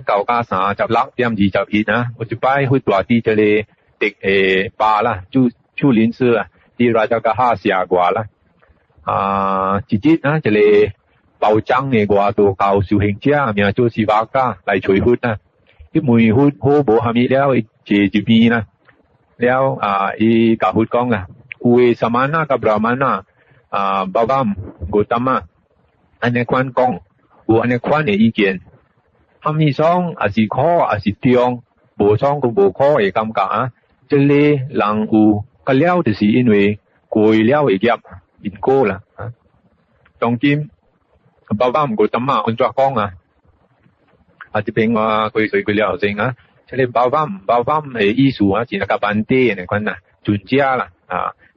9:30นะ我就拜會大啲這裡的巴啦朱林寺啊啲拉咗個下下掛啦直接啊這裡包裝嘅話都教小行者名做是話家嚟隨活啊啲每活好冇係咪了借住邊啦了伊教活講啊會samana ka brahmana babam Gautama anh ấy quan công của anh ấy quan để ý kiến hàm ý song là khó là tiếng bổ song cũng bổ khó để cảm cả cho nên rằng u cái liệu thì因为贵料嘅業因果啦當今babam Gautama anh cho con這邊我佢了解啊cho nên babam 嘅意思只係個班地嘅關專家啦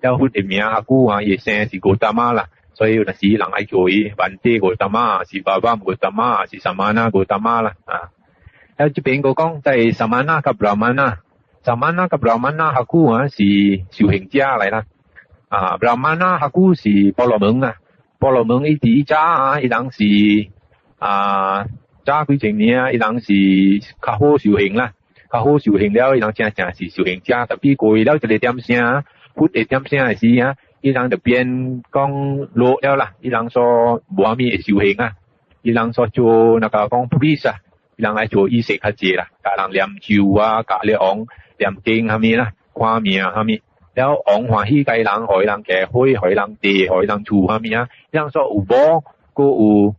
แล้วพูดเมียกู也生是Gautama啦所以有陣時人愛叫伊班地Gautama是babam Gautama是samana Gautama啦แล้ว這邊我講在samanaกับbrahmanaฮักกู是修行者嚟啦brahmanaฮักกู是婆羅門婆羅門伊第一家伊人是早幾千年伊人是較好修行啦較好修行了伊人正是修行者特別過了一個點聲พูด點聲係時伊人就變講落了啦伊人所冇咩修行伊人所做那個講 priest 伊人愛做儀式較濟啦教人念咒教你昂念經係咪啦看命係咪แล้ว昂歡喜計人害人嘅開害人地害人厝係咪伊人所有寶個有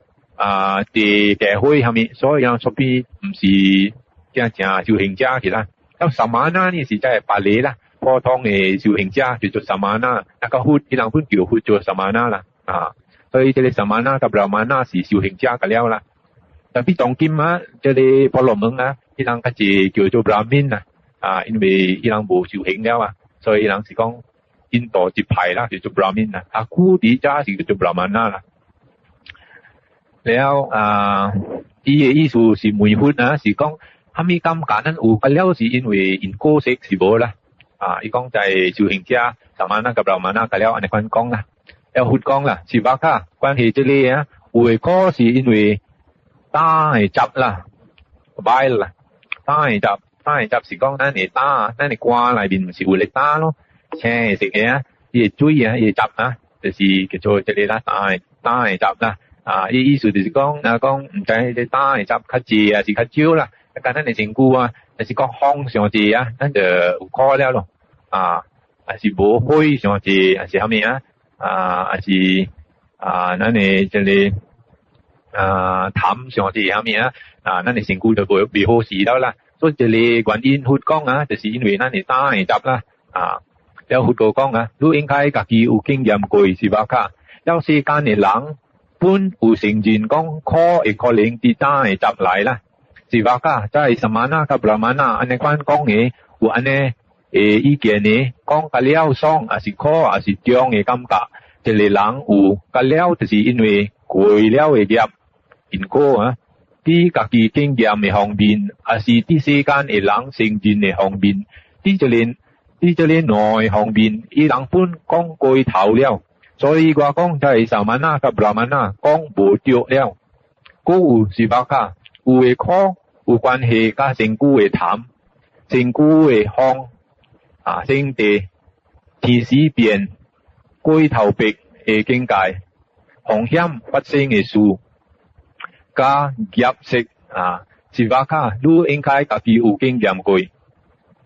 地嘅開係咪所以伊人所必唔是正修行者去啦แล้วsamana呢是真係白理啦普通嘅修行者叫做samana那個活伊人本叫活做samana啦所以這個samanaกับbrahmana是修行者嘅了啦但係當今這個婆羅門伊人較濟叫做 brahmin 因為伊人無修行了所以伊人是講印度一派啦叫做 brahmin 古啲家是叫做 brahmana 啦แล้ว伊嘅意思是每活是講係咪咁簡單有嘅了是因為因果識是無啦伊講就係修行者samanaกับbrahmana嘅了安尼關講啦แล้วพูด講啦是話卡關係這裡有嘅個是因為打係執啦擺啦打係執是講咱係打咱係掛內面唔是會嚟打咯青係食嘅伊係水伊係執就是叫做這裡啦打係執啦伊意思就是講講唔知你打係執較濟是較少啦簡單係成句就是講風上濟咱就有可了咯還是無火上濟還是啥物還是咱哋這裡淡上濟啥物咱哋成句就未好事了啦所以這裡原因佛講就是因為咱係打係執啦แล้ว佛就講你應該自己有經驗過是吧卡แล้ว世間嘅人本有承認講可能啲打係執來啦是吧卡即係samanaกับbrahmana安尼關講嘅有安尼意見呢講個了爽還是可還是中嘅感覺這裡人有個了就是因為過了嘅業因果啲自己經驗嘅方面還是啲世間嘅人承認嘅方面啲這裡內方面伊人本講過頭了所以我講就係samanaกับbrahmana講無對了有是吧卡有嘅可有關係加成句嘅淡成句嘅風聖地天使變歸頭壁嘅境界風險發生嘅事加業識是吧卡你應該自己有經驗過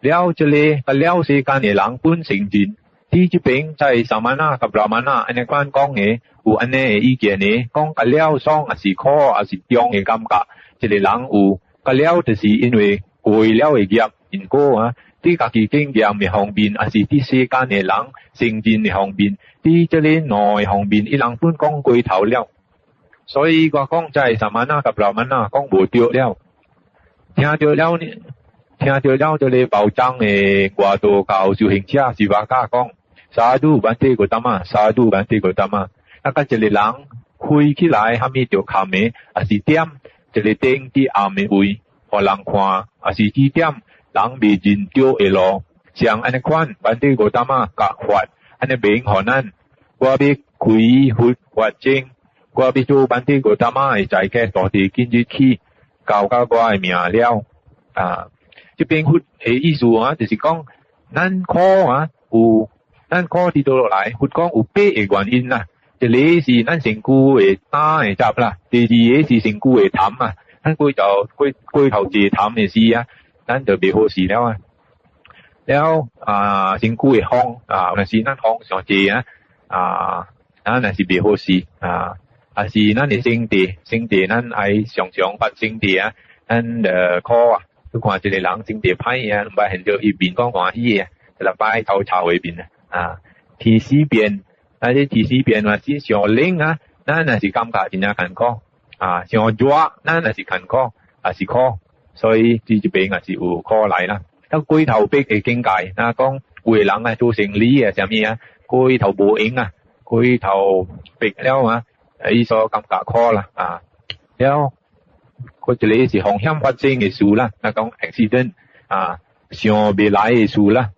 了這裡了世間嘅人本承認啲這邊就係samanaกับbrahmana安尼關講嘅有安尼嘅意見嘅講個了爽還是可還是中嘅感覺這裡人有個了就是因為過了嘅業因果啲自己經驗嘅方面還是啲世間嘅人承認嘅方面啲這裡內方面伊人本講過頭了所以我講就係samanaกับbrahmana講無對了聽到了這裡包裝嘅外道教修行者是話家講sadhu bante Gautama那個這裡人開起來還沒著看嘅還是點這裡頂啲暗嘅位給人看還是指點人未認到嘅路像安尼款bante Gautama教法安尼明可能我要開佛法證我要做bante Gautama嘅在嘅大地今日起教到我的名了这边佛的意思就是讲咱考有咱考伫倒落来佛讲有8个原因一个是咱身軀的膽會雜第二個是身軀的痰咱過頭濟痰的時咱就袂好事了了身軀的風若是咱風上濟咱若是袂好事也是咱的身體咱愛常常發身體咱考你看一個人身體歹唔捌現到伊面講歡喜一禮拜臭臭的面天使變這天使變是上冷咱若是感覺真正艱苦上熱咱若是艱苦也是苦所以這邊也是有苦來啦過頭逼的境界講有的人做生理什麼過頭無用過頭逼了伊所感覺苦啦了嗰一個是風險發生的事啦講 accident 想未來的事啦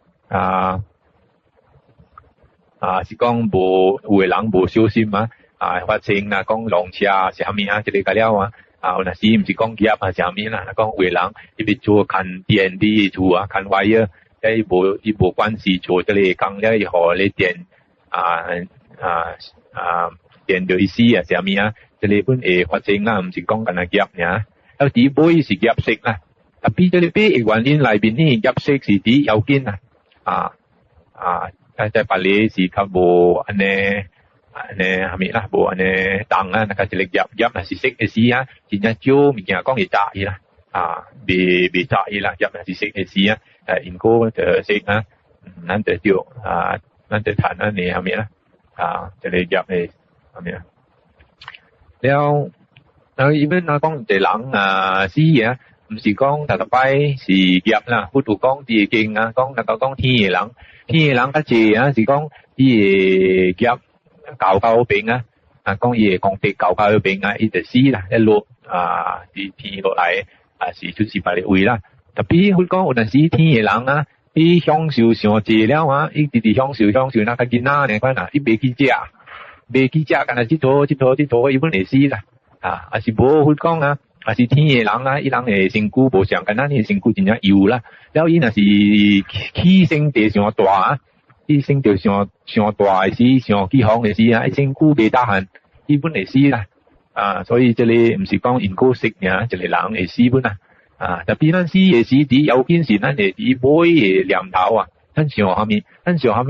是講有的人無小心發生講浪車什麼這個了有若是唔是講業什麼啦講有的人伊要做看電的厝看 wire 伊無關係做這個工了以後咧電電就意思什麼這個本會發生唔是講緊業有啲杯是業色特別這個8個原因內面呢業色是啲要緊在巴黎是較無安尼係咪啦？無安尼重那個一個業若是色的時真正少物件講會炸伊啦未炸伊啦業若是色的時因果就色咱就少咱就談安尼係咪啦？這個業的係咪啦？了伊們講一個人死唔是講逐擺是業啦，佛有講啲經講天嘅人較濟是講伊個業搞病講伊個功德搞病伊就死啦，一落啲天落來是出事別的位啦。特別佛講有陣時天嘅人伊享受上濟了伊直直享受那個囡仔呢款伊袂去食，干那佚佗伊本會死啦也是無佛講也是天嘅人伊人嘅身軀無像咱嘅身軀真正油啦，了伊若是起身地上大伊身體上大的時上起風的時伊身軀袂大漢伊本會死啦所以這個唔是講因果識一個人會死本特別咱死的時啲要緊是咱會啲買嘅念頭咱想啥物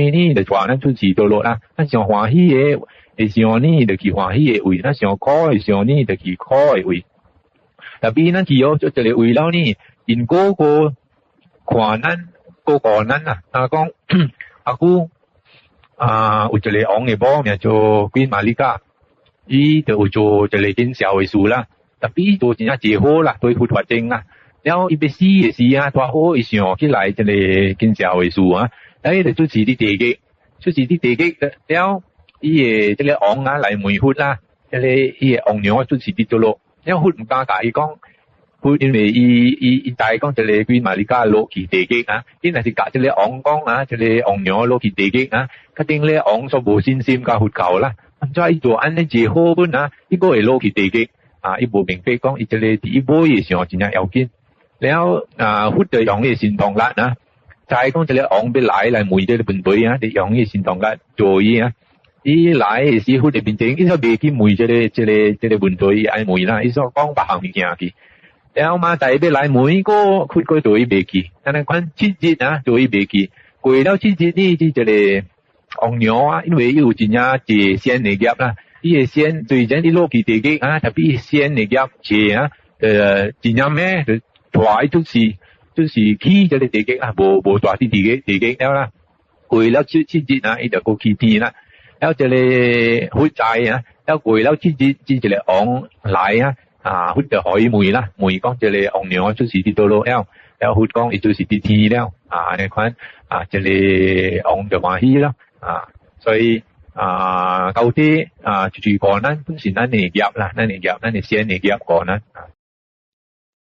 呢就帶咱出世道路啦，咱想歡喜嘅會想呢就去歡喜的位，咱想苦的想呢就去苦的位。特別咱去咗做這個位了呢，因果個看咱個咱講有一個王嘅某名做Queen Malika，伊就有做一個見笑的事啦，特別做真正最好啦，對佛法正啦。了伊要死的時多好伊想起來這個見笑的事伊就出世啲地極了伊嘅這個王來問佛啦，這個伊嘅王娘出世啲咗咯。了佛唔敢甲伊講，佛因為伊大講這個Queen Malika落去地極伊若是甲這個王講這個王娘落去地極確定咧王所無信心甲佛教啦，咁所以伊做安尼最好本伊個會落去地極伊無明白講伊這個第一步嘅上真正要緊，了佛就用伊神通力再講這個王要來問這個問題就用伊神通力做伊伊來的時佛就變成伊所袂去問這個問題愛問啦，伊所講別項物件去，了嘛大要來問個佛個做伊袂去，但係看7日做伊袂去，過了7日呢這個王娘因為伊有真正濟仙的業啦，伊個仙最前伊落去地極特別仙的業濟真正咩就帶出去去這個地極無帶去地極了啦，過了7日伊就過去天啦。了這個佛在了過了7日這個王來佛就可以問啦，問講這個王娘出世啲道路了佛講伊出世啲天了你看這個王就歡喜啦所以到底就是講咱本身咱的業啦，咱的仙的業講咱